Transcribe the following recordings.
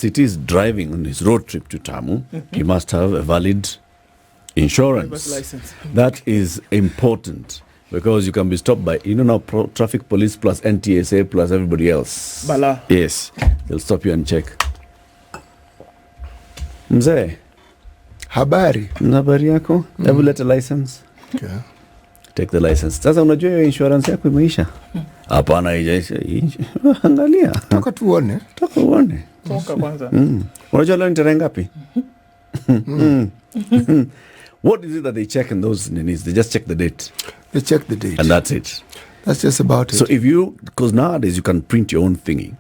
it is driving on his road trip to Tamu, he must have a valid insurance. License. That is important because you can be stopped by, now, traffic police plus NTSA plus everybody else. Bala. Yes, they'll stop you and check. Mzee, habari yako? Have you let a license? Okay. Take the license. Sasa unajua hiyo insurance yako imeisha? Hapana, haijaisha. Angalia. Toka tuone. Toka kwanza. Unajua leo ni tarehe ngapi? What is it that they check in those needs? They just check the date. They check the date. And that's it. That's just about it. So because nowadays you can print your own thingy.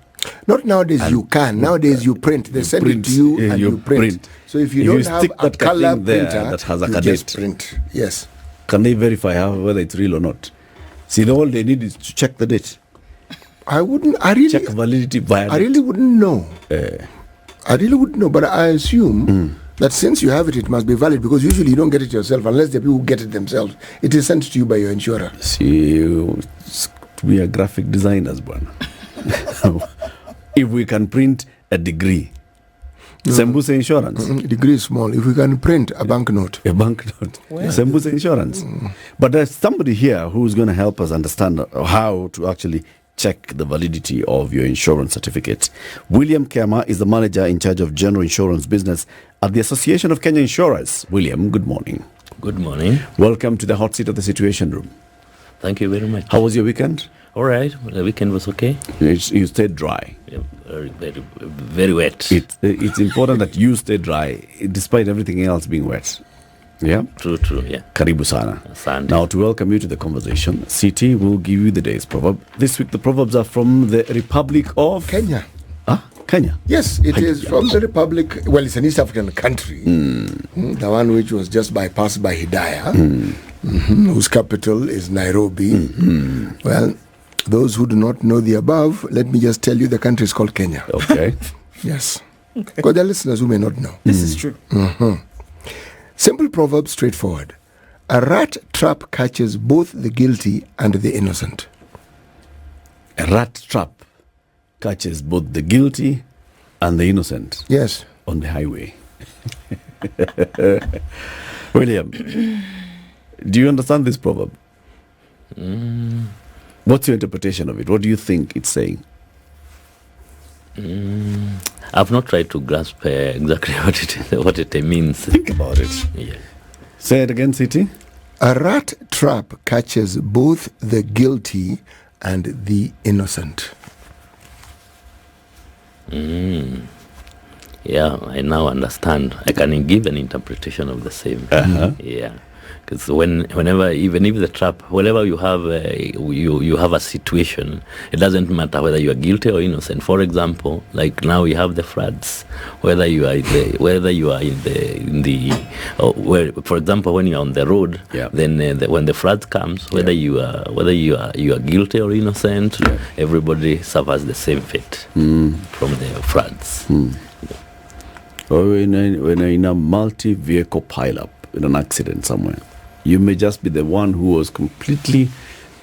Not nowadays you can. Nowadays you print. They send it to you and you print. So if you don't have a color printer that has a you cadet, just print. Yes. Can they verify whether it's real or not? See, all they need is to check the date. Check validity via I really wouldn't know. I really wouldn't know, but I assume that since you have it, it must be valid because usually you don't get it yourself unless the people who get it themselves. It is sent to you by your insurer. See, we are graphic designers, Bwana. If we can print a degree, Sembuse Insurance. Degree is small. If we can print a banknote. Sembuse Insurance. But there's somebody here who's going to help us understand how to actually check the validity of your insurance certificate. William Kiama is the manager in charge of general insurance business at the Association of Kenyan Insurers. William, good morning. Good morning. Welcome to the hot seat of the Situation Room. Thank you very much. How was your weekend? All right. Well, the weekend was okay. You stayed dry. Yeah, very wet. It's important that you stay dry despite everything else being wet. Yeah? True, yeah. Karibu sana. Asante. Now, to welcome you to the conversation, CT will give you the day's proverb. This week, the proverbs are from the Republic of... Kenya. Kenya? Yes, it is from the Republic. Well, it's an East African country. The one which was just bypassed by Hidayah, whose capital is Nairobi. Well, those who do not know the above, let me just tell you the country is called Kenya. Okay. Yes. Because there are listeners who may not know. This is true. Simple proverb, straightforward. A rat trap catches both the guilty and the innocent. A rat trap catches both the guilty and the innocent. Yes. On the highway. William, do you understand this proverb? What's your interpretation of it? What do you think it's saying? I've not tried to grasp exactly what it means. Think about it. Yeah. Say it again, City. A rat trap catches both the guilty and the innocent. Yeah, I now understand. I can give an interpretation of the same. Yeah. Because whenever, even if the trap, whenever you have you have a situation, it doesn't matter whether you are guilty or innocent. For example, like now we have the floods. Whether you are for example, when you are on the road, then when the flood comes, whether you are guilty or innocent, everybody suffers the same fate from the floods. Or when in a multi-vehicle pileup in an accident somewhere, you may just be the one who was completely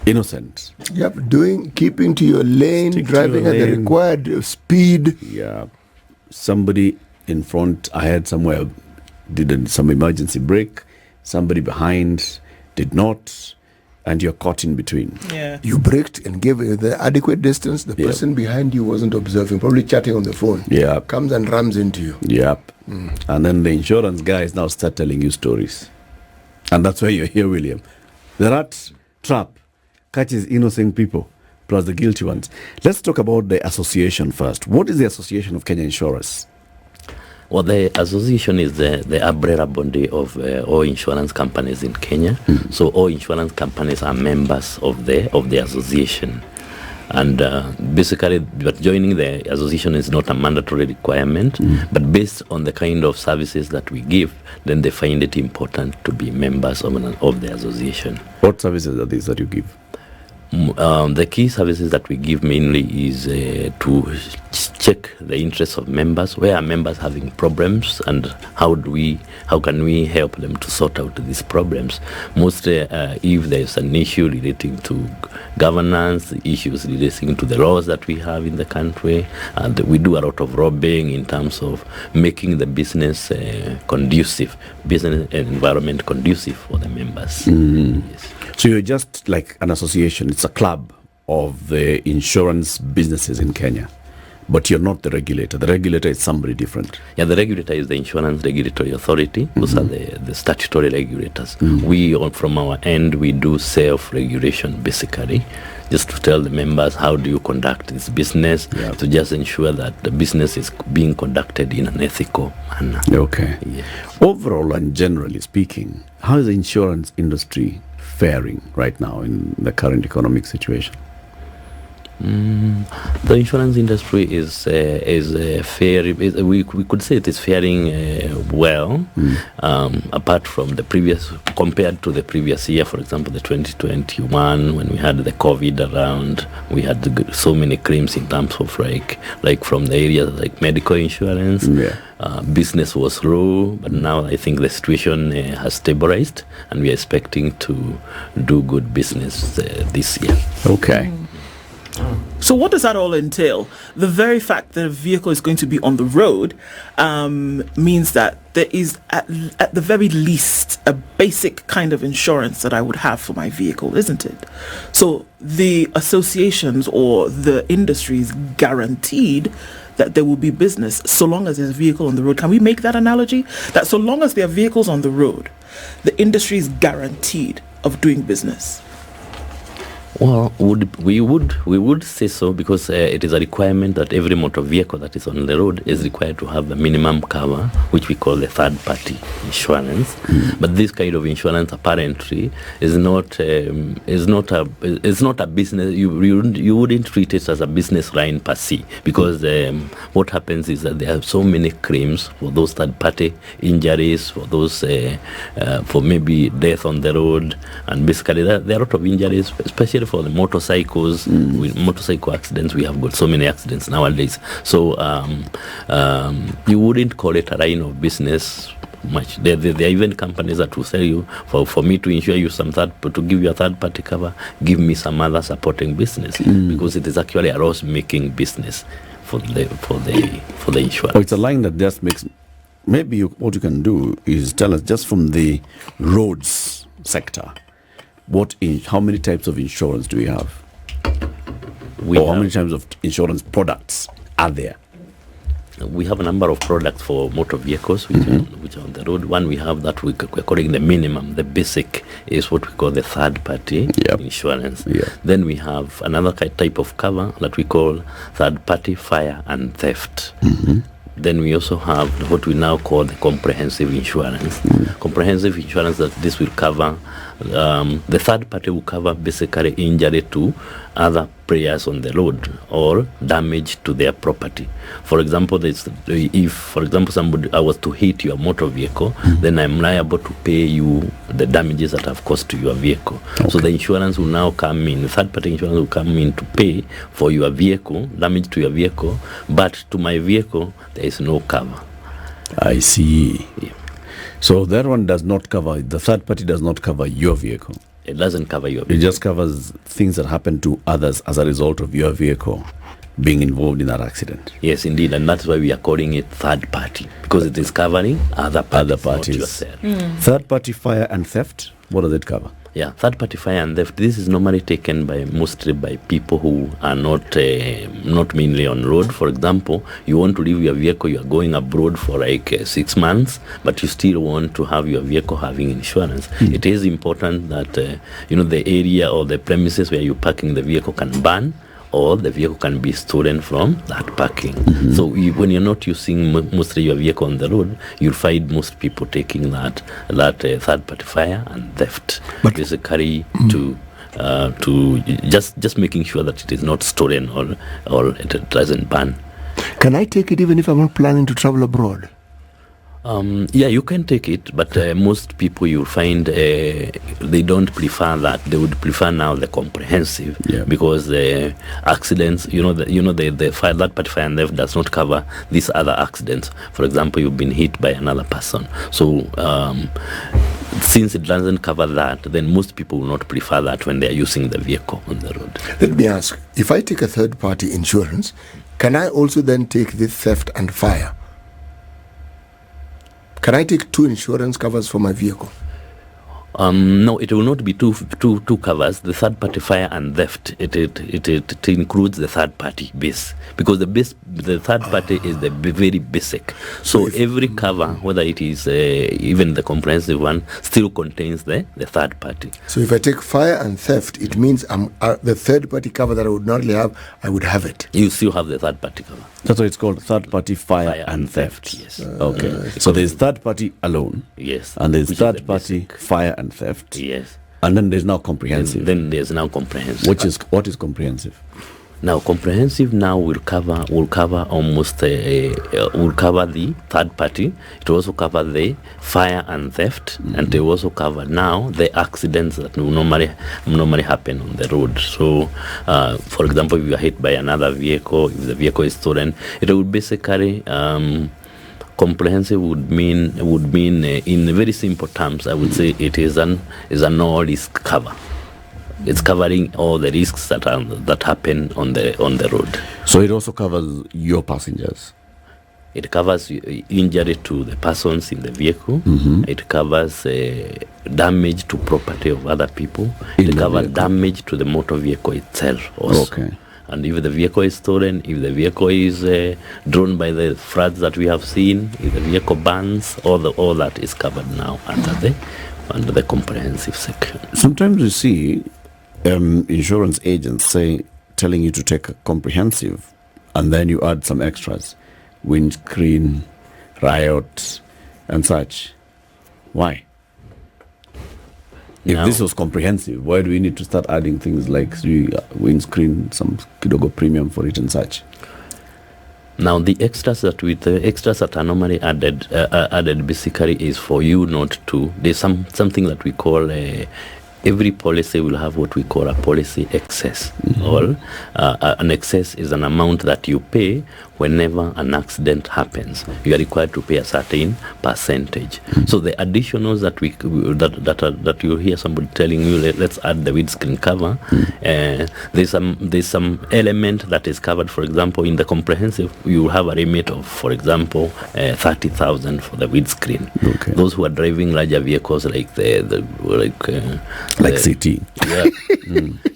innocent. Yep, keeping to your lane, driving at the required speed. Yeah, somebody in front ahead somewhere did some emergency brake. Somebody behind did not, and you're caught in between. Yeah, you braked and gave the adequate distance. The person behind you wasn't observing, probably chatting on the phone. Yeah, comes and rams into you. Yep. And then the insurance guys now start telling you stories. And that's why you're here, William. The rat trap catches innocent people plus the guilty ones. Let's talk about the association first. What is the Association of Kenyan Insurers? Well, the association is the umbrella body of all insurance companies in Kenya. So all insurance companies are members of the association. And basically, but joining the association is not a mandatory requirement, but based on the kind of services that we give, then they find it important to be members of the association. What services are these that you give? The key services that we give mainly is to check the interests of members. Where are members having problems, and how can we help them to sort out these problems? Mostly, if there's an issue relating to governance, issues relating to the laws that we have in the country, and we do a lot of lobbying in terms of making the business business environment conducive for the members. Yes. So you're just like an association. It's a club of the insurance businesses in Kenya. But you're not the regulator. The regulator is somebody different. Yeah, the regulator is the Insurance Regulatory Authority. Those are the statutory regulators. We, from our end, we do self-regulation, basically, just to tell the members how do you conduct this business, to just ensure that the business is being conducted in an ethical manner. Okay. Yeah. Overall and generally speaking, how is the insurance industry faring right now in the current economic situation? The insurance industry is we could say it is faring well, apart from compared to the previous year. For example, the 2021, when we had the COVID around, we had so many claims in terms of like from the areas like medical insurance. Business was low, but now I think the situation has stabilized, and we are expecting to do good business this year. Okay. So what does that all entail? The very fact that a vehicle is going to be on the road means that there is at the very least a basic kind of insurance that I would have for my vehicle, isn't it? So the associations or the industry is guaranteed that there will be business so long as there's a vehicle on the road. Can we make that analogy? That so long as there are vehicles on the road, the industry is guaranteed of doing business. Well, we would say so, because it is a requirement that every motor vehicle that is on the road is required to have a minimum cover, which we call the third-party insurance. But this kind of insurance apparently is not a business. You wouldn't treat it as a business line per se, because what happens is that there are so many claims for those third-party injuries, for those for maybe death on the road, and basically there are a lot of injuries, especially for the motorcycles. With motorcycle accidents, we have got so many accidents nowadays. So you wouldn't call it a line of business much. There are even companies that will sell you for me to insure you to give you a third party cover, give me some other supporting business, because it is actually a loss making business for the insurance. It's a line that just makes. Maybe what you can do is tell us, just from the roads sector, how many types of insurance do we have? How many types of insurance products are there? We have a number of products for motor vehicles which are on the road. One, we have that we're calling the minimum. The basic is what we call the third-party insurance. Then we have another type of cover that we call third-party fire and theft. Then we also have what we now call the comprehensive insurance. Comprehensive insurance, that this will cover, the third party will cover basically injury to other players on the road or damage to their property. For example, if I was to hit your motor vehicle, then I'm liable to pay you the damages that have caused to your vehicle. So the insurance will now come in, third party insurance will come in to pay for your vehicle, damage to your vehicle, but to my vehicle, there is no cover. I see. So that one does not cover, the third party does not cover your vehicle. It doesn't cover your vehicle. It just covers things that happen to others as a result of your vehicle being involved in that accident. Yes, indeed, and that's why we are calling it third party, because it is covering other parties. Not yourself. Third party fire and theft, what does it cover? Yeah, third party fire and theft. This is normally taken mostly by people who are not mainly on road. For example, you want to leave your vehicle, you are going abroad for like 6 months, but you still want to have your vehicle having insurance. It is important that the area or the premises where you're parking the vehicle can burn, or the vehicle can be stolen from that parking. So when you're not using mostly your vehicle on the road, you'll find most people taking that third-party fire and theft, but basically to just making sure that it is not stolen or it doesn't burn. Can I take it even if I'm not planning to travel abroad? Yeah, you can take it, but most people you'll find they don't prefer that. They would prefer now the comprehensive, because the accidents, the fire, that party fire and theft does not cover these other accidents. For example, you've been hit by another person. So since it doesn't cover that, then most people will not prefer that when they are using the vehicle on the road. Let me ask, if I take a third-party insurance, can I also then take this theft and fire? Can I take 2 insurance covers for my vehicle? No, it will not be two covers. The third party fire and theft. It includes the third party base, because the third party is the very basic. So every cover, whether it is even the comprehensive one, still contains the third party. So if I take fire and theft, it means the third party cover that I would normally have, I would have it. You still have the third party cover. That's why it's called third party fire and theft. Yes. Okay. So there's third party alone. Yes. And there's Which is third the party basic. fire and theft. Yes. And then there's now comprehensive. Then there's now comprehensive. What is comprehensive? Now comprehensive now will cover almost will cover the third party. It will also cover the fire and theft, and they will also cover now the accidents that will normally happen on the road. So, for example, if you are hit by another vehicle, if the vehicle is stolen, it will basically comprehensive would mean in very simple terms, I would say it is an all risk cover. It's covering all the risks that happen on the road. So it also covers your passengers. It covers injury to the persons in the vehicle. It covers damage to property of other people. It covers damage to the motor vehicle itself also. Okay. And if the vehicle is stolen, if the vehicle is drawn by the floods that we have seen, if the vehicle burns, all that is covered now under the comprehensive section. Sometimes you see insurance agents telling you to take a comprehensive, and then you add some extras, windscreen, riot, and such. Why? If this was comprehensive, why do we need to start adding things like windscreen, some kidogo premium for it and such? Now the extras that are normally added basically is for you not to. There's something that we call every policy will have what we call a policy excess. Or an excess is an amount that you pay whenever an accident happens. You are required to pay a certain percentage. So the additionals that you hear somebody telling you, let's add the windscreen cover. There's some element that is covered. For example, in the comprehensive, you have a limit of, for example, 30,000 for the windscreen. Okay. Those who are driving larger vehicles like like CT. Yeah.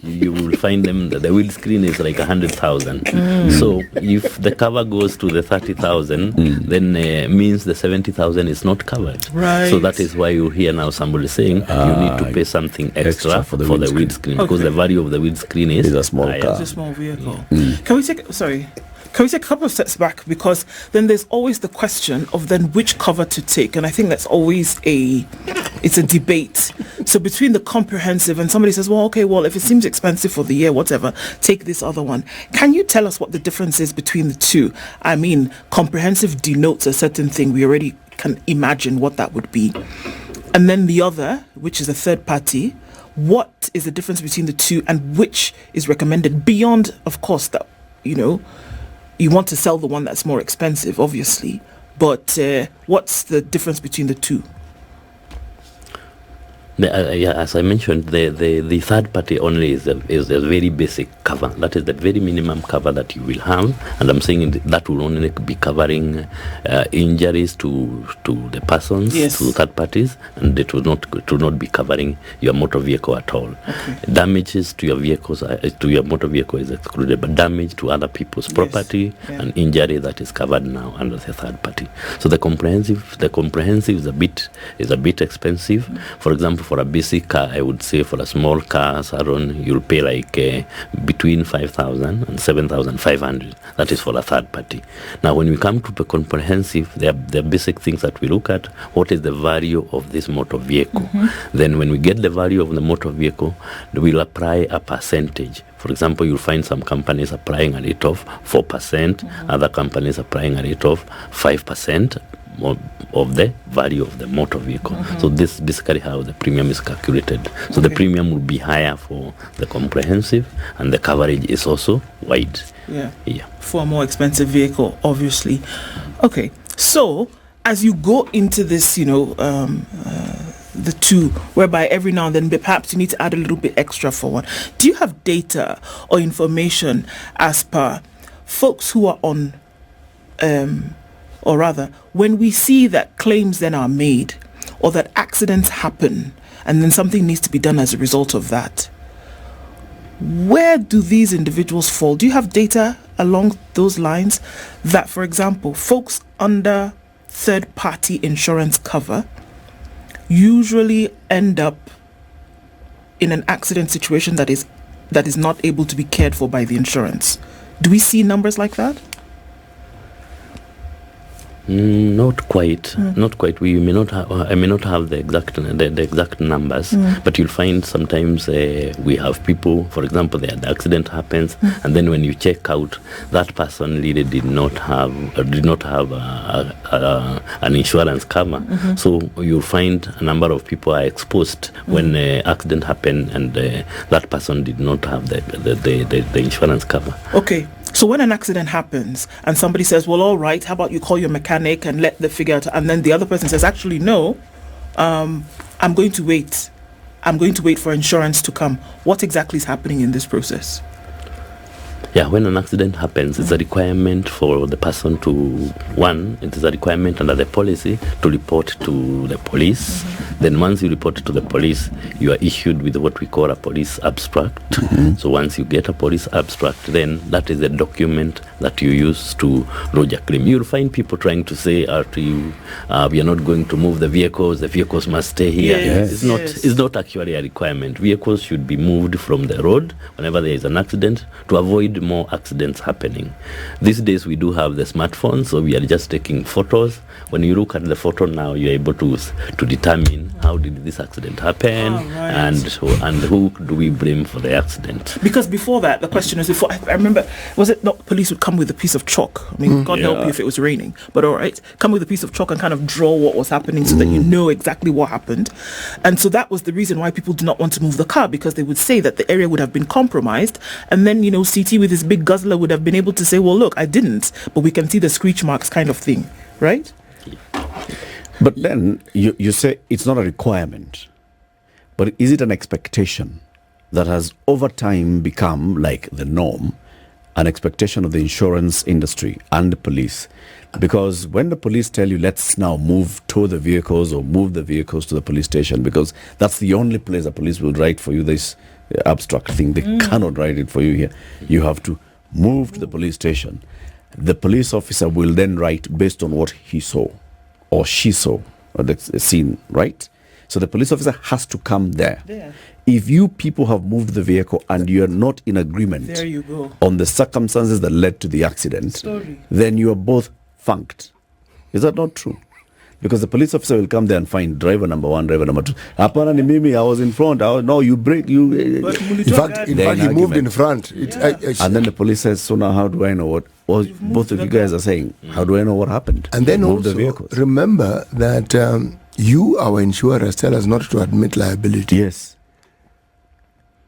You will find them that the windscreen is like 100,000. So if the cover goes to the 30,000, then means the 70,000 is not covered. Right. So that is why you hear now somebody saying you need to pay something extra for the windscreen, because the value of the windscreen is a small higher. car. It's a small vehicle. Can we take a couple of steps back, because then there's always the question of then which cover to take, and I think that's always it's a debate. So between the comprehensive, and somebody says, well, if it seems expensive for the year, whatever, take this other one. Can you tell us what the difference is between the two? I mean, comprehensive denotes a certain thing. We already can imagine what that would be. And then the other, which is a third party, what is the difference between the two, and which is recommended beyond, of course, that, you want to sell the one that's more expensive, obviously, but what's the difference between the two? As I mentioned, the third party only is a very basic cover. That is the very minimum cover that you will have, and I'm saying that will only be covering injuries to the persons, to third parties, and it will not be covering your motor vehicle at all. Okay. Damages to your vehicles, to your motor vehicle is excluded, but damage to other people's property and injury, that is covered now under the third party. So the comprehensive is a bit expensive. For example, for a basic car, I would say for a small car, Saron, you'll pay like between 5,000 and 7,500. That is for a third party. Now, when we come to the comprehensive, there are basic things that we look at. What is the value of this motor vehicle? Then when we get the value of the motor vehicle, we'll apply a percentage. For example, you'll find some companies applying a rate of 4%, other companies applying a rate of 5%. of the value of the motor vehicle. So this is basically how the premium is calculated. So the premium will be higher for the comprehensive, and the coverage is also wide. Yeah. Yeah. For a more expensive vehicle, obviously. Okay. So as you go into this, the two, whereby every now and then perhaps you need to add a little bit extra for one. Do you have data or information as per folks who are on, or rather, when we see that claims then are made or that accidents happen and then something needs to be done as a result of that, where do these individuals fall? Do you have data along those lines that, for example, folks under third-party insurance cover usually end up in an accident situation that is not able to be cared for by the insurance? Do we see numbers like that? Not quite. Not quite. We may not have. I may not have the exact numbers, but you'll find sometimes we have people. For example, the accident happens, and then when you check out, that person really did not have an insurance cover. So you'll find a number of people are exposed when the accident happened, and that person did not have the insurance cover. Okay. So when an accident happens and somebody says, well, all right, how about you call your mechanic and let the figure out, and then the other person says, actually, no, I'm going to wait. I'm going to wait for insurance to come. What exactly is happening in this process? Yeah, when an accident happens, it's a requirement for the person to, it is a requirement under the policy to report to the police. Then once you report to the police, you are issued with what we call a police abstract. So once you get a police abstract, then that is the document that you use to lodge a claim. You'll find people trying to say to you, we are not going to move the vehicles must stay here. Yes. It's not actually a requirement. Vehicles should be moved from the road whenever there is an accident to avoid more accidents happening. These days we do have the smartphones, so we are just taking photos. When you look at the photo now, you're able to determine how did this accident happen, and who do we blame for the accident. Because before that, the question is, I remember, was it not police would come with a piece of chalk? I mean, God help you if it was raining, but all right, come with a piece of chalk and kind of draw what was happening so that you know exactly what happened. And so that was the reason why people do not want to move the car, because they would say that the area would have been compromised, and then, CT with his big guzzler would have been able to say, well, look, I didn't, but we can see the screech marks kind of thing, right? But then you say it's not a requirement, but is it an expectation that has over time become like the norm, an expectation of the insurance industry and the police? Because when the police tell you, let's now tow the vehicles or move the vehicles to the police station, because that's the only place the police will write for you this abstract thing. They cannot write it for you here. You have to move to the police station. The police officer will then write based on what he saw or she saw or the scene, right? So the police officer has to come there. If you people have moved the vehicle and you're not in agreement There you go. on the circumstances that led to the accident, then you are both funked. Is that not true? Because the police officer will come there and find driver number 1, driver number 2. Hapana ni mimi, I was in front. No, you break. In fact, he moved in front. And then the police says, so now how do I know what both of you guys are saying? How do I know what happened? And then Move also, the vehicles. remember that you, our insurers, tell us not to admit liability. Yes.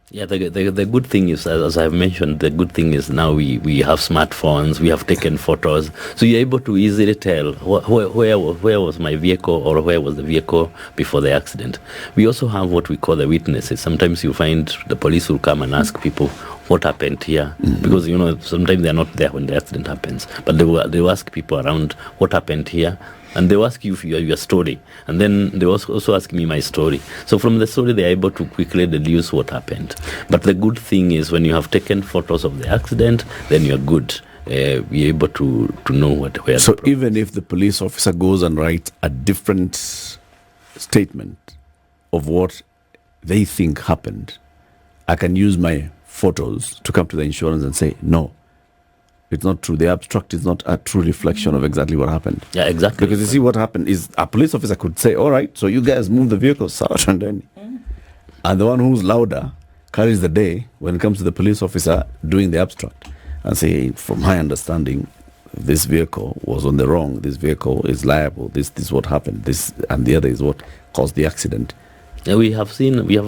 Yeah, the good thing is, as I've mentioned, the good thing is now we have smartphones, we have taken photos, so you're able to easily tell where was my vehicle or where was the vehicle before the accident. We also have what we call the witnesses. Sometimes you find the police will come and ask people what happened here, because sometimes they're not there when the accident happens, but they will ask people around what happened here. And they'll ask you your story. And then they also ask me my story. So from the story, they're able to quickly deduce what happened. But the good thing is when you have taken photos of the accident, then you're good. We're able to know where. So even if the police officer goes and writes a different statement of what they think happened, I can use my photos to come to the insurance and say, no, it's not true. The abstract is not a true reflection of exactly what happened. Yeah, exactly. Because you see what happened is a police officer could say, all right, so you guys move the vehicles south and then. And the one who's louder carries the day when it comes to the police officer doing the abstract and say, from my understanding, this vehicle was on the wrong, this vehicle is liable, this is what happened, this and the other is what caused the accident. We have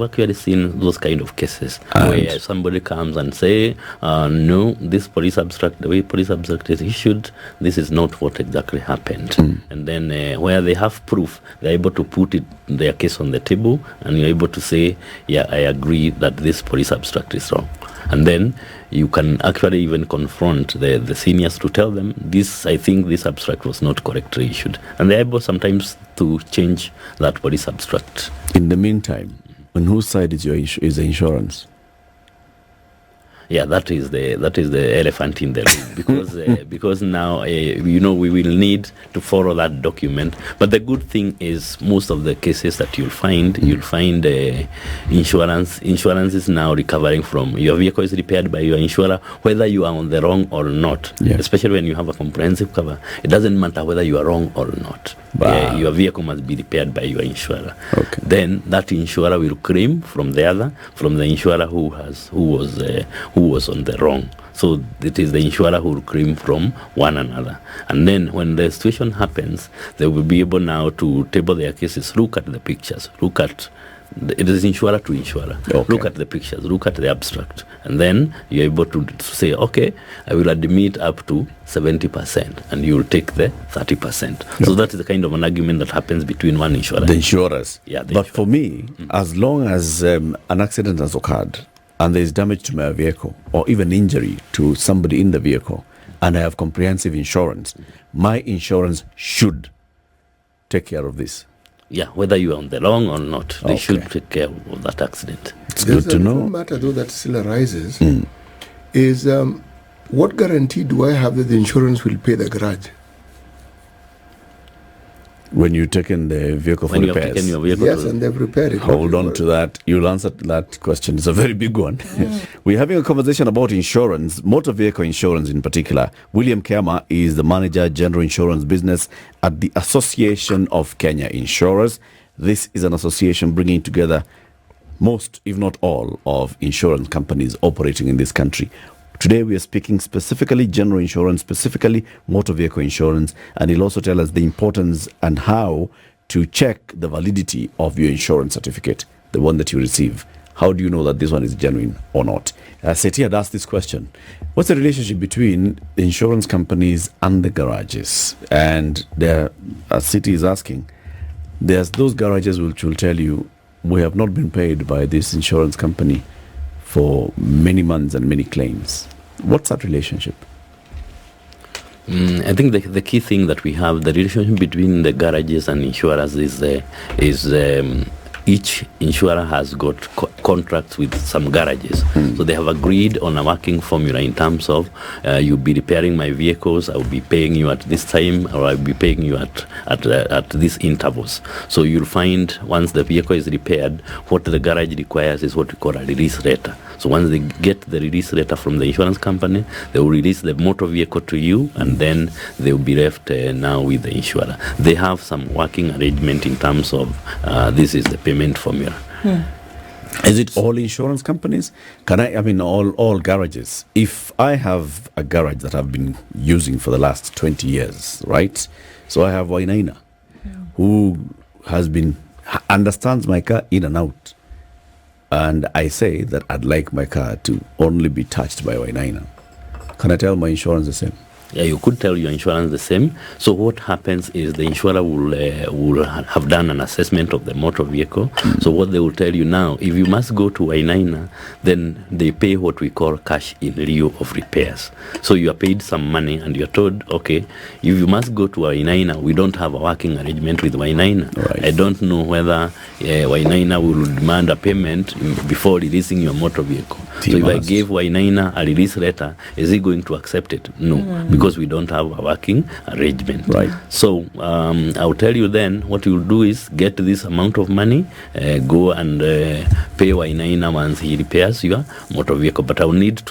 actually seen those kind of cases where somebody comes and say, no, this police abstract, the way police abstract is issued, this is not what exactly happened. And then where they have proof, they're able to put their case on the table, and you're able to say, yeah, I agree that this police abstract is wrong. And then you can actually even confront the seniors to tell them, I think this abstract was not correctly issued. And they're able sometimes to change that police abstract. In the meantime, on whose side is the insurance? Yeah, that is the elephant in the room, because now we will need to follow that document. But the good thing is most of the cases that you'll find insurance is now recovering from your vehicle is repaired by your insurer, whether you are on the wrong or not. Yeah. Especially when you have a comprehensive cover, it doesn't matter whether you are wrong or not. Wow. Your vehicle must be repaired by your insurer. Okay. Then that insurer will claim from the insurer who was on the wrong. So it is the insurer who will claim from one another. And then when the situation happens, they will be able now to table their cases, look at the pictures, it is insurer to insurer. Okay. Look at the pictures, look at the abstract. And then you're able to say, okay, I will admit up to 70%, and you will take the 30%. Yep. So that is the kind of an argument that happens between one insurer. The insurers. Yeah, but for me, as long as an accident has occurred and there is damage to my vehicle or even injury to somebody in the vehicle and I have comprehensive insurance, my insurance should take care of this. Yeah, whether you are on the wrong or not, they Okay. should take care of that accident. It's There's good to a know. different matter, though, that still arises, is what guarantee do I have that the insurance will pay the garage? When you've taken the vehicle When for you have repairs. taken your vehicle Yes, to and they've repaired it. Hold on to that. You'll answer that question. It's a very big one. We're having a conversation about insurance, motor vehicle insurance in particular. William Kiama is the manager, general insurance business at the Association of Kenya Insurers. This is an association bringing together most, if not all, of insurance companies operating in this country. Today we are speaking specifically general insurance, specifically motor vehicle insurance, and he'll also tell us the importance and how to check the validity of your insurance certificate, the one that you receive. How do you know that this one is genuine or not? Seti had asked this question. What's the relationship between the insurance companies and the garages? And there, as Seti is asking, there's those garages which will tell you, we have not been paid by this insurance company for many months and many claims. What's that relationship? I think the key thing that we have, the relationship between the garages and insurers is each insurer has got contracts with some garages. So they have agreed on a working formula in terms of you'll be repairing my vehicles, I will be paying you at this time, or I'll be paying you at these intervals. So you'll find once the vehicle is repaired, what the garage requires is what we call a release letter. So once they get the release letter from the insurance company, they will release the motor vehicle to you, and then they will be left now with the insurer. They have some working arrangement in terms of this is the payment formula. Is it all insurance companies? All garages? If I have a garage that I've been using for the last 20 years, right? So I have Wainaina, who understands my car in and out. And I say that I'd like my car to only be touched by Wainaina. Can I tell my insurance the same? Yeah, you could tell your insurance the same. So what happens is the insurer will have done an assessment of the motor vehicle. So what they will tell you now, if you must go to Wainaina, then they pay what we call cash in lieu of repairs. So you are paid some money and you're told, okay, if you must go to Wainaina, we don't have a working arrangement with Wainaina. Right. I don't know whether Wainaina will demand a payment before releasing your motor vehicle. So if I gave Wainaina a release letter, is he going to accept it? No. Because we don't have a working arrangement. Right. So I'll tell you then, what you'll do is get this amount of money, go and pay Wainaina once he repairs your motor vehicle. But I'll need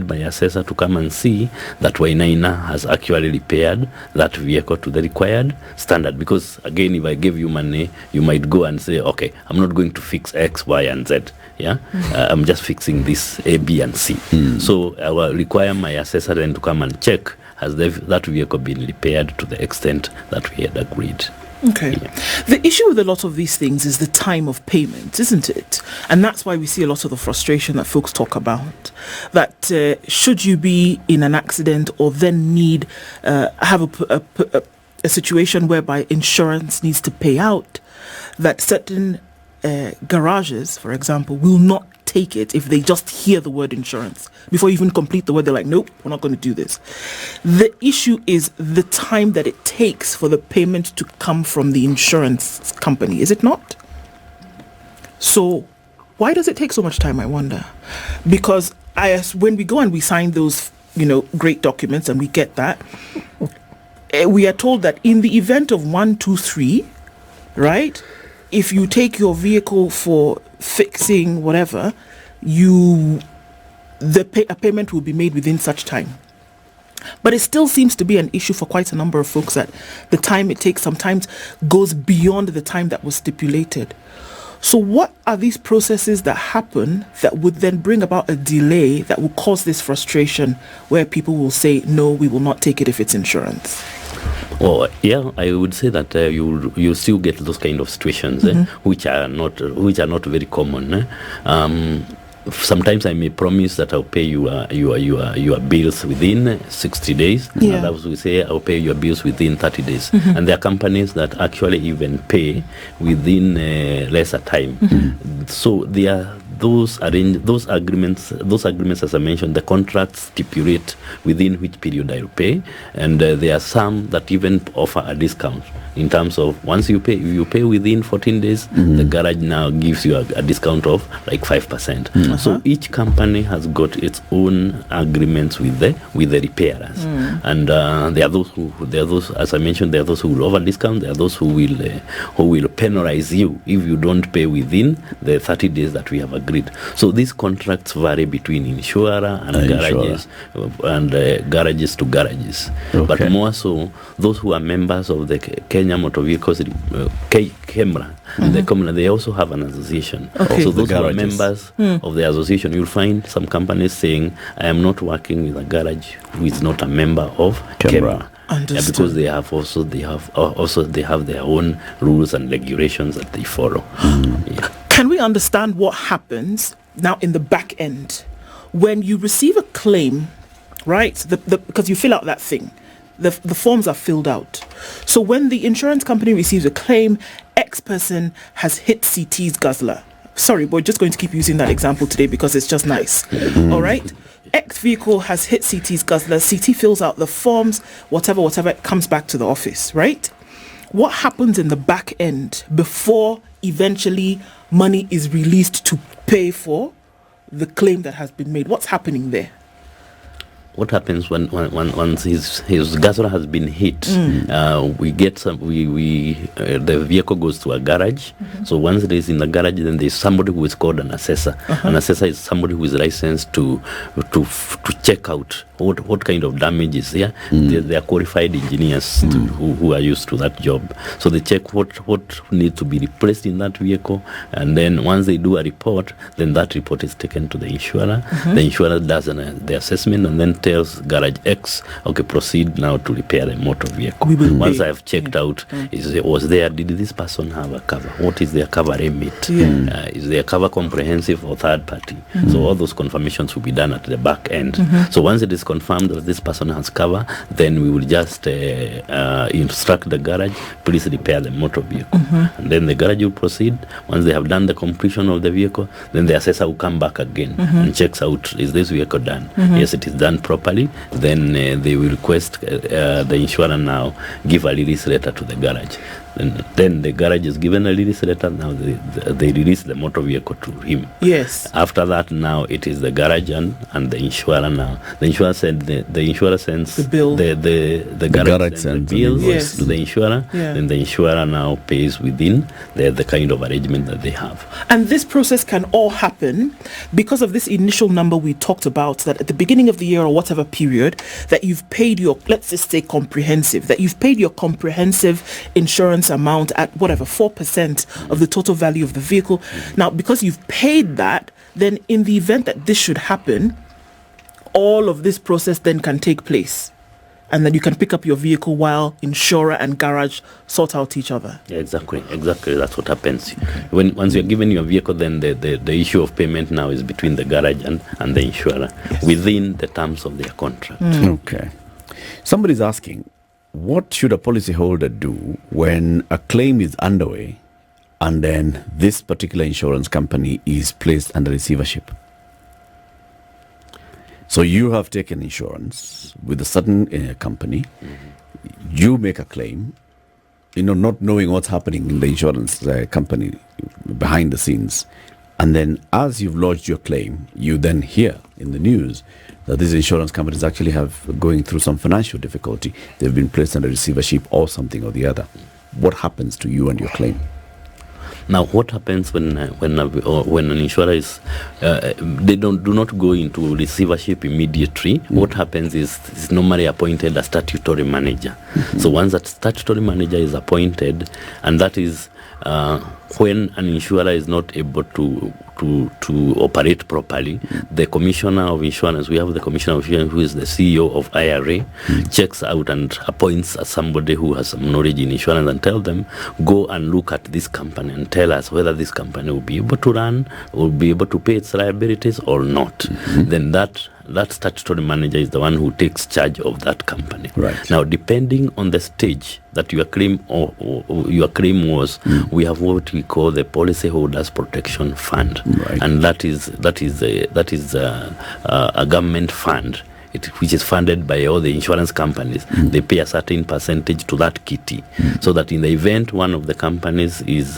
my assessor to come and see that Wainaina has actually repaired that vehicle to the required standard. Because again, if I give you money, you might go and say, okay, I'm not going to fix X, Y, and Z. Yeah, I'm just fixing this A, B, and C. So I will require my assessor then to come and check has that vehicle been repaired to the extent that we had agreed. Okay. Yeah. The issue with a lot of these things is the time of payment, isn't it? And that's why we see a lot of the frustration that folks talk about. That should you be in an accident or then need have a situation whereby insurance needs to pay out, that certain garages, for example, will not take it if they just hear the word insurance. Before you even complete the word, they're like, nope, we're not going to do this. The issue is the time that it takes for the payment to come from the insurance company, is it not? So why does it take so much time, I wonder? Because when we go and we sign those, great documents and we get that, we are told that in the event of 1, 2, 3, right? If you take your vehicle for fixing whatever, a payment will be made within such time. But it still seems to be an issue for quite a number of folks that the time it takes sometimes goes beyond the time that was stipulated. So what are these processes that happen that would then bring about a delay that will cause this frustration where people will say, no, we will not take it if it's insurance? Well, yeah, I would say that you still get those kind of situations, which are not very common. Sometimes I may promise that I'll pay your bills within 60 days. Yeah. And others will say I'll pay your bills within 30 days. And there are companies that actually even pay within lesser time. So there are those agreements, as I mentioned, the contracts stipulate within which period I'll pay, and there are some that even offer a discount in terms of once you pay, if you pay within 14 days, the garage now gives you a discount of like 5%. So each company has got its own agreements with the repairers, and there are those, as I mentioned, there are those who will over discount. There are those who will penalize you if you don't pay within the 30 days that we have agreed. So these contracts vary between insurer and garages, and garages to garages. Okay. But more so, those who are members of the Kenya Motor Vehicles KEMRA, they also have an association. Okay. So those The who are garages. members of the association, you'll find some companies saying, I am not working with a garage who is not a member of KEMRA. Understood. Because they have their own rules and regulations that they follow. Yeah. Can we understand what happens now in the back end when you receive a claim, right? Because you fill out that thing. The forms are filled out. So when the insurance company receives a claim, X person has hit CT's guzzler. Sorry, we're just going to keep using that example today because it's just nice. All right? X vehicle has hit CT's guzzler. CT fills out the forms, whatever, it comes back to the office, right? What happens in the back end before eventually money is released to pay for the claim that has been made? What's happening there? What happens once his guzzler has been hit? We get the vehicle goes to a garage. So once it is in the garage, then there's somebody who is called an assessor. An assessor is somebody who is licensed to check out what kind of damage is there. They are qualified engineers who are used to that job. So they check what needs to be replaced in that vehicle, and then once they do a report, then that report is taken to the insurer. The insurer does the assessment and then tells garage X, okay, proceed now to repair a motor vehicle. Once I've checked out, did this person have a cover? What is their cover remit? Is their cover comprehensive or third party? So all those confirmations will be done at the back end. So once it is confirmed that this person has cover, then we will just instruct the garage, please repair the motor vehicle. And then the garage will proceed. Once they have done the completion of the vehicle, then the assessor will come back again and checks out, is this vehicle done? Yes, it is done properly. Then they will request the insurer now give a release letter to the garage. Then the garage is given a release letter. Now they release the motor vehicle to him. Yes. After that, now it is the garage and the insurer. Now the insurer sends the bill. The garage sends the bills Yes. to the insurer. Yeah. Then the insurer now pays within the kind of arrangement that they have. And this process can all happen because of this initial number we talked about, that at the beginning of the year or whatever period that you've paid your, let's just say comprehensive, that you've paid your comprehensive insurance amount at whatever 4% of the total value of the vehicle. Now, because you've paid that, then in the event that this should happen, all of this process then can take place. and then you can pick up your vehicle while insurer and garage sort out each other. Yeah, exactly. That's what happens. Once you're given your vehicle, then the issue of payment now is between the garage and the insurer within the terms of their contract. Okay. Somebody's asking, what should a policyholder do when a claim is underway and then this particular insurance company is placed under receivership? So you have taken insurance with a certain company, you make a claim, not knowing what's happening in the insurance company behind the scenes. And then as you've lodged your claim, you then hear in the news that these insurance companies actually have going through some financial difficulty. They've been placed under receivership or something or the other. What happens to you and your claim? Now, what happens when an insurer is they do not go into receivership immediately? What happens is normally appointed a statutory manager. So once that statutory manager is appointed, and that is when an insurer is not able to operate properly, the commissioner of insurance, we have the commissioner of insurance who is the CEO of IRA, checks out and appoints somebody who has some knowledge in insurance and tell them, go and look at this company and tell us whether this company will be able to run, will be able to pay its liabilities or not. Then that statutory manager is the one who takes charge of that company. Right. Now, depending on the stage that your claim or your claim was, we have what we call the Policyholders Protection Fund, and that is a government fund. Which is funded by all the insurance companies. They pay a certain percentage to that kitty, so that in the event one of the companies is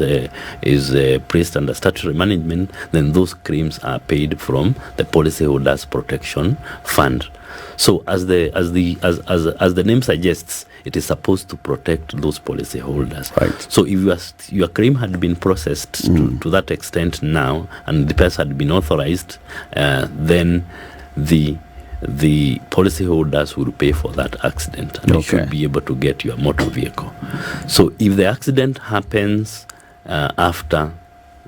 placed under statutory management, then those claims are paid from the Policyholders Protection Fund. So as the name suggests, it is supposed to protect those policyholders. Right. So if your claim had been processed to that extent now, and the person had been authorized, then the policyholders will pay for that accident, and you should be able to get your motor vehicle. So if the accident happens after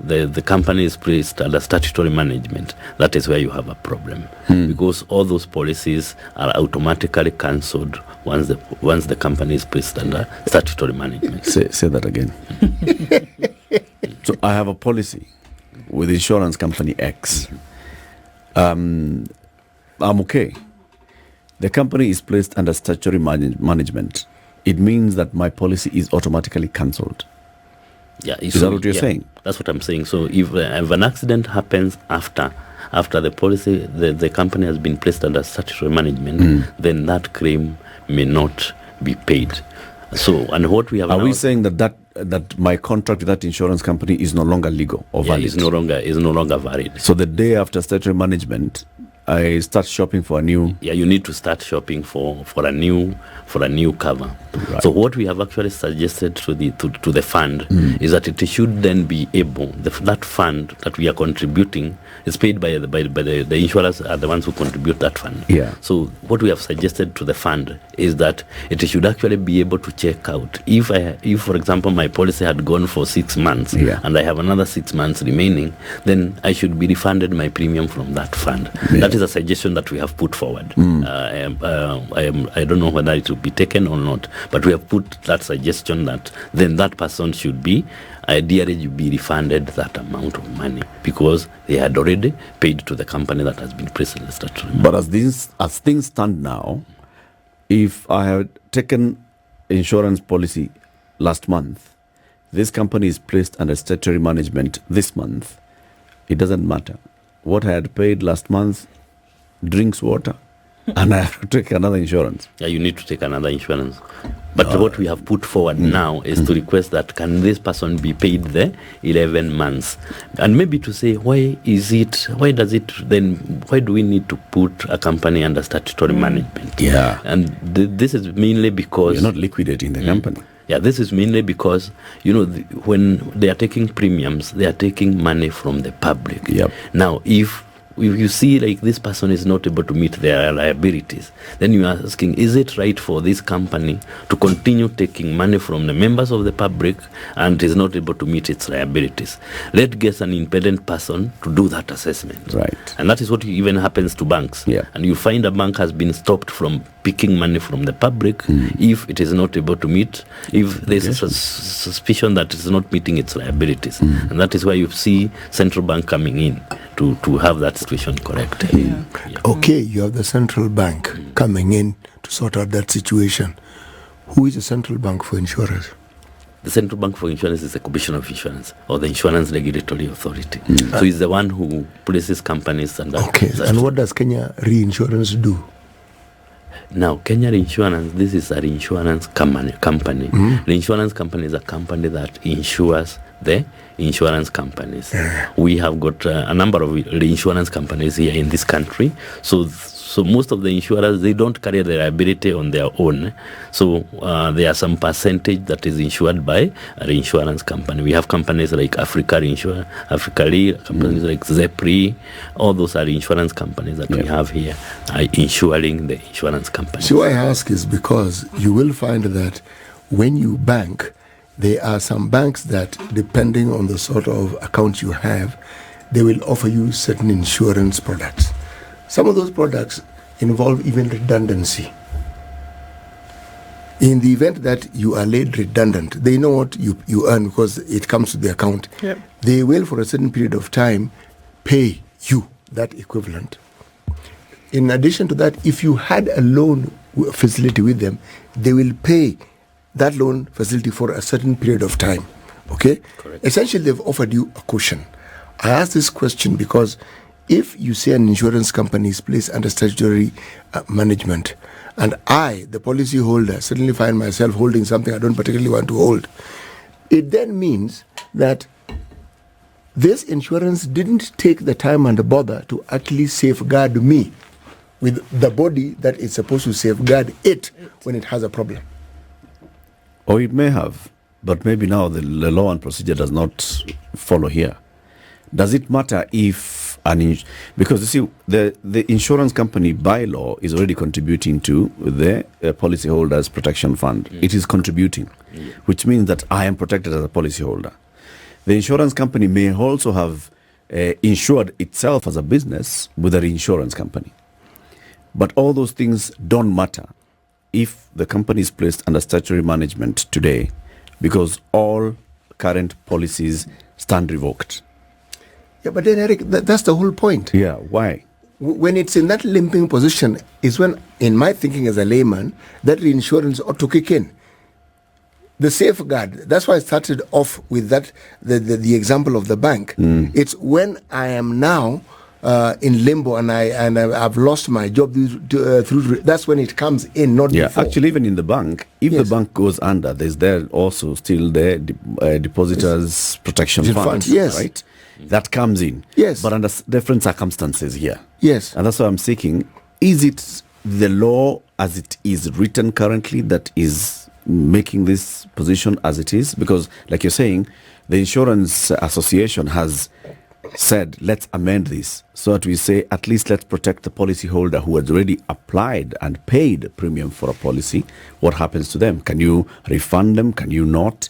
the company is placed under statutory management, that is where you have a problem, because all those policies are automatically cancelled once the company is placed under statutory management. Say that again. So I have a policy with insurance company X. I'm okay. The company is placed under statutory management. It means that my policy is automatically cancelled. Yeah, is that what you're saying? That's what I'm saying. So if an accident happens after the policy, the company has been placed under statutory management, then that claim may not be paid. So, and what we have are we saying that my contract with that insurance company is no longer legal or valid? Is no longer valid. So the day after statutory management, I start shopping for a new. Yeah, you need to start shopping for a new cover. Right. So what we have actually suggested to the fund is that it should then be able, that fund that we are contributing is paid by the insurers are the ones who contribute that fund. Yeah. So what we have suggested to the fund is that it should actually be able to check out if for example my policy had gone for 6 months and I have another 6 months remaining, then I should be refunded my premium from that fund. Yeah. That is a suggestion that we have put forward. I don't know whether it will be taken or not, but we have put that suggestion that then that person should be ideally be refunded that amount of money because they had already paid to the company that has been placed in the statutory. But as things stand now, if I had taken insurance policy last month, this company is placed under statutory management this month, it doesn't matter. What I had paid last month drinks water, and I have to take another insurance. Yeah, you need to take another insurance. But what we have put forward now is to request that can this person be paid the 11 months? And maybe to say, why do we need to put a company under statutory management? Yeah. And this is mainly because... You're not liquidating the company. Yeah, this is mainly because, when they are taking premiums, they are taking money from the public. Yep. Now, if if you see like this person is not able to meet their liabilities, then you are asking, is it right for this company to continue taking money from the members of the public and is not able to meet its liabilities? Let's get an independent person to do that assessment. Right. And that is what even happens to banks. Yeah. And you find a bank has been stopped from picking money from the public if it is not able to meet, if there's a suspicion that it's not meeting its liabilities. And that is why you see central bank coming in to have that situation corrected. Yeah. Okay, you have the central bank coming in to sort out that situation. Who is the central bank for insurers? The Central Bank for Insurance is the Commission of Insurance, or the Insurance Regulatory Authority. So it's the one who places companies under. Okay, and what does Kenya Reinsurance do? Now, Kenya Insurance, this is an insurance company. The insurance company is a company that insures the insurance companies. We have got a number of insurance companies here in this country. So most of the insurers, they don't carry the liability on their own. So there are some percentage that is insured by an insurance company. We have companies like Africa Re, companies like Zepri. All those are insurance companies that we have here insuring the insurance company. So why I ask is because you will find that when you bank, there are some banks that, depending on the sort of account you have, they will offer you certain insurance products. Some of those products involve even redundancy. In the event that you are laid redundant, they know what you earn because it comes to the account. Yep. They will, for a certain period of time, pay you that equivalent. In addition to that, if you had a loan facility with them, they will pay that loan facility for a certain period of time. Okay? Correct. Essentially, they've offered you a cushion. I ask this question because if you say an insurance company is placed under statutory management, and I, the policyholder, suddenly find myself holding something I don't particularly want to hold, it then means that this insurance didn't take the time and the bother to actually safeguard me with the body that is supposed to safeguard it when it has a problem. Or it may have, but maybe now the law and procedure does not follow here. Does it matter if because you see the insurance company by law is already contributing to the policyholders protection fund. It is contributing, which means that I am protected as a policyholder. The insurance company may also have insured itself as a business with a reinsurance company. But all those things don't matter if the company is placed under statutory management today, because all current policies stand revoked. Yeah, but then, Eric, that's the whole point. Yeah, why? When it's in that limping position is when, in my thinking as a layman, that reinsurance ought to kick in. The safeguard, that's why I started off with that, the example of the bank. It's when I am now in limbo and I've lost my job through that's when it comes in, not before. Actually, even in the bank, if the bank goes under, there's there also still the depositors protection fund, yes, right? That comes in, yes, but under different circumstances here, yes, and that's what I'm seeking. Is it the law as it is written currently that is making this position as it is? Because, like you're saying, the Insurance Association has said, let's amend this so that we say at least let's protect the policyholder who has already applied and paid a premium for a policy. What happens to them? Can you refund them? Can you not?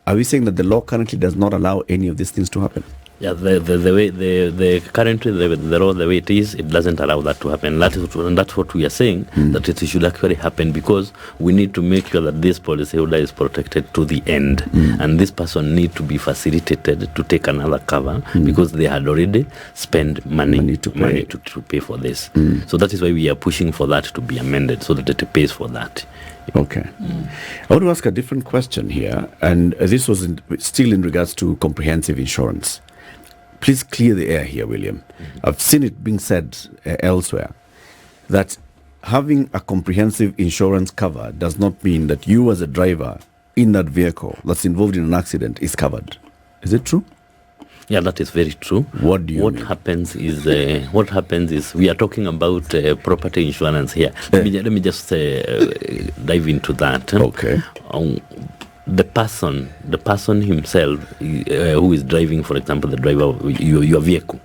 Are we saying that the law currently does not allow any of these things to happen? Yeah, the way currently the law the way it is, it doesn't allow that to happen. That's what we are saying, that it should actually happen, because we need to make sure that this policyholder is protected to the end, and this person need to be facilitated to take another cover because they had already spent money to pay for this. So that is why we are pushing for that to be amended so that it pays for that. Okay. I want to ask a different question here, and this was still in regards to comprehensive insurance. Please clear the air here, William. I've seen it being said elsewhere that having a comprehensive insurance cover does not mean that you as a driver in that vehicle that's involved in an accident is covered. Is it true? Yeah, that is very true. What do you mean? What happens is we are talking about property insurance here. Let me just dive into that. Okay. The person himself who is driving, for example, the driver of your vehicle,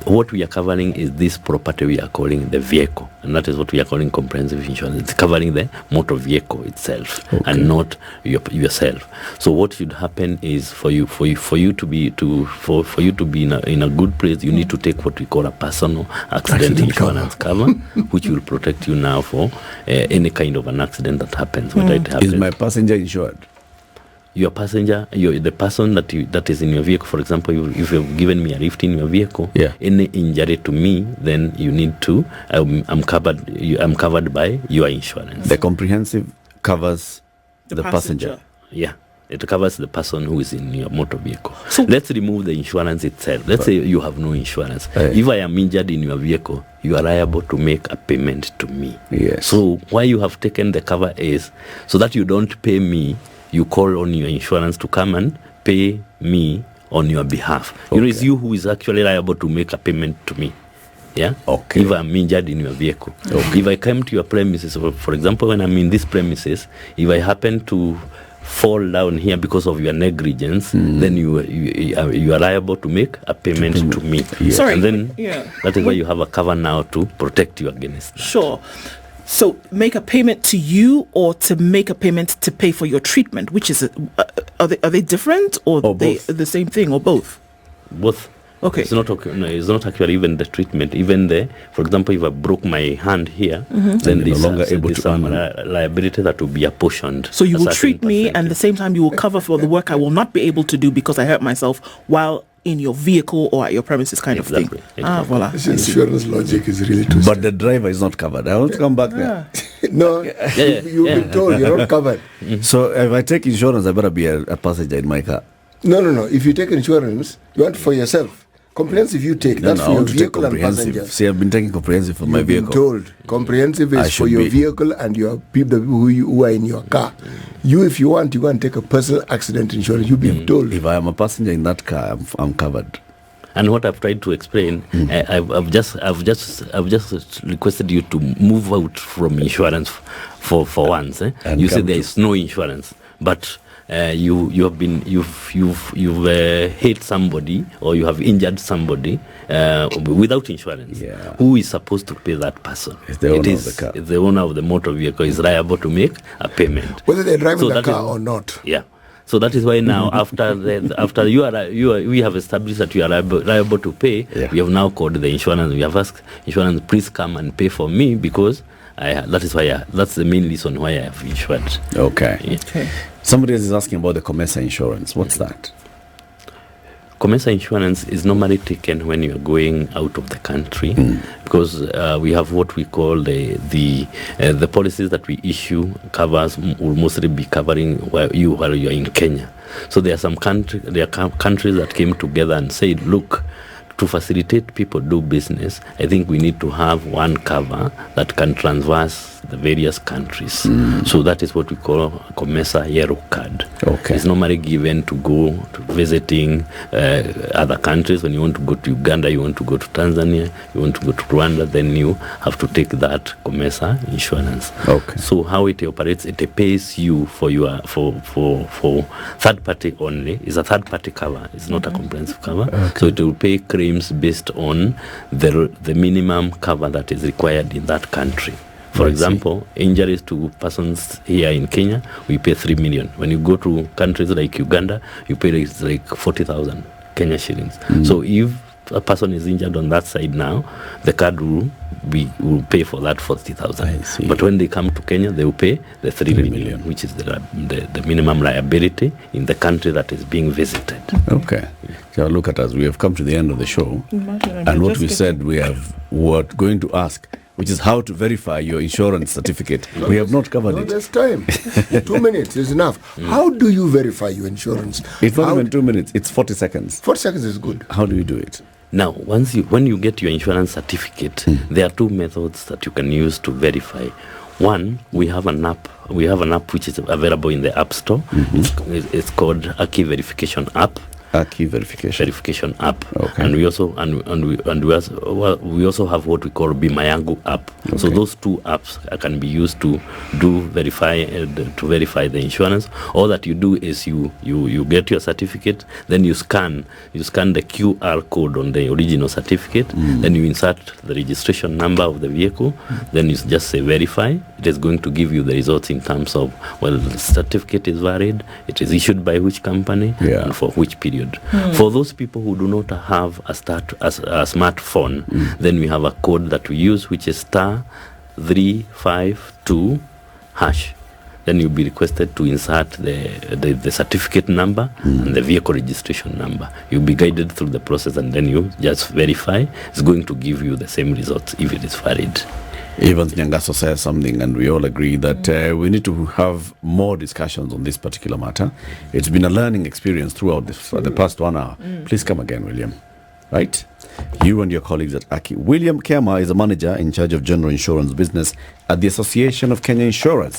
what we are covering is this property we are calling the vehicle, and that is what we are calling comprehensive insurance. It's covering the motor vehicle itself, and not yourself. So what should happen is for you to be in a good place, you need to take what we call a personal accident insurance cover, which will protect you now for any kind of an accident that happens. Whether it happens. Is my passenger insured? Your passenger, the person that is in your vehicle, for example, if you've given me a lift in your vehicle, any injury to me, then you need to, I'm covered by your insurance. The comprehensive covers the passenger. Yeah, it covers the person who is in your motor vehicle. So let's remove the insurance itself. Let's say you have no insurance. If I am injured in your vehicle, you are liable to make a payment to me. Yes. So why you have taken the cover is so that you don't pay me. You call on your insurance to come and pay me on your behalf. You know, it's you who is actually liable to make a payment to me. Yeah? Okay. If I'm injured in your vehicle. If I come to your premises, for example, when I'm in these premises, if I happen to fall down here because of your negligence, then you are liable to make a payment to me. Yes. Sorry. And then that is why you have a cover now to protect you against that. Sure. So make a payment to you, or to make a payment to pay for your treatment, which is are they different, or they the same thing, or both? Both. Okay. It's not actually even the treatment. Even for example, if I broke my hand here, then there's no longer able to some liability that will be apportioned. So you will treat me, and at the same time you will cover for the work I will not be able to do because I hurt myself while in your vehicle or at your premises, kind of thing. Exactly. Voila. This insurance logic is really twisted. But the driver is not covered. I want to come back there. No, you've been told you're not covered. So if I take insurance, I better be a passenger in my car. No. If you take insurance, you want for yourself. Comprehensive you take. That's for your vehicle and passenger. See, I've been taking comprehensive for my vehicle. Told comprehensive is for your vehicle and your people who are in your car. You, if you want, you can take a personal accident insurance. You've been told. If I am a passenger in that car, I'm covered. And what I've tried to explain, I've just requested you to move out from insurance for once. You say there is no insurance, but you've hit somebody or you have injured somebody without insurance. Who is supposed to pay that person? It's the owner of the car. The owner of the motor vehicle is liable to make a payment, whether they're driving the car or not. Yeah. So that is why now, after we have established that you are liable to pay. We have now called the insurance. We have asked insurance, please come and pay for me, because that's the main reason why I have insured. Okay. Somebody else is asking about the COMESA insurance. What's that? COMESA insurance is normally taken when you are going out of the country, because we have what we call the policies that we issue covers will mostly be covering while you are in Kenya. So there are countries that came together and said, look, to facilitate people do business, I think we need to have one cover that can traverse the various countries. So that is what we call COMESA Yellow Card. It's normally given to go to visiting other countries. When you want to go to Uganda, you want to go to Tanzania, you want to go to Rwanda, then you have to take that COMESA insurance. So how it operates, it pays you for your for third party only. It's a third party cover. It's not a comprehensive cover. So it will pay claims based on the minimum cover that is required in that country. For example, injuries to persons here in Kenya, we pay 3 million. When you go to countries like Uganda, you pay like 40,000 Kenya shillings. So if a person is injured on that side now, the card will pay for that 40,000. But when they come to Kenya, they will pay the 3 million, which is the minimum liability in the country that is being visited. Okay. So look at us. We have come to the end of the show. And what we said, we were going to ask, which is how to verify your insurance certificate. We have not covered it. There's time. 2 minutes is enough. How do you verify your insurance? It's not even 2 minutes. It's 40 seconds. 40 seconds is good. How do you do it? Now, when you get your insurance certificate, there are two methods that you can use to verify. One, we have an app. We have an app which is available in the App Store. It's called Aki Verification App. key verification app. Okay. And we also we also have what we call Bima Yangu app. Okay. So those two apps can be used to verify the insurance. All that you do is you get your certificate, then you scan the QR code on the original certificate, then you insert the registration number of the vehicle, then you just say verify. It is going to give you the results in terms of, well, the certificate is valid, it is issued by which company, and for which period. For those people who do not have a smartphone, then we have a code that we use, which is *352#. Then you'll be requested to insert the certificate number and the vehicle registration number. You'll be guided through the process, and then you just verify. It's going to give you the same results if it is valid. Evans Nyangaso says something, and we all agree that we need to have more discussions on this particular matter. It's been a learning experience throughout the past 1 hour. Please come again, William. Right? You and your colleagues at AKI. William Kiama is a manager in charge of general insurance business at the Association of Kenya Insurers.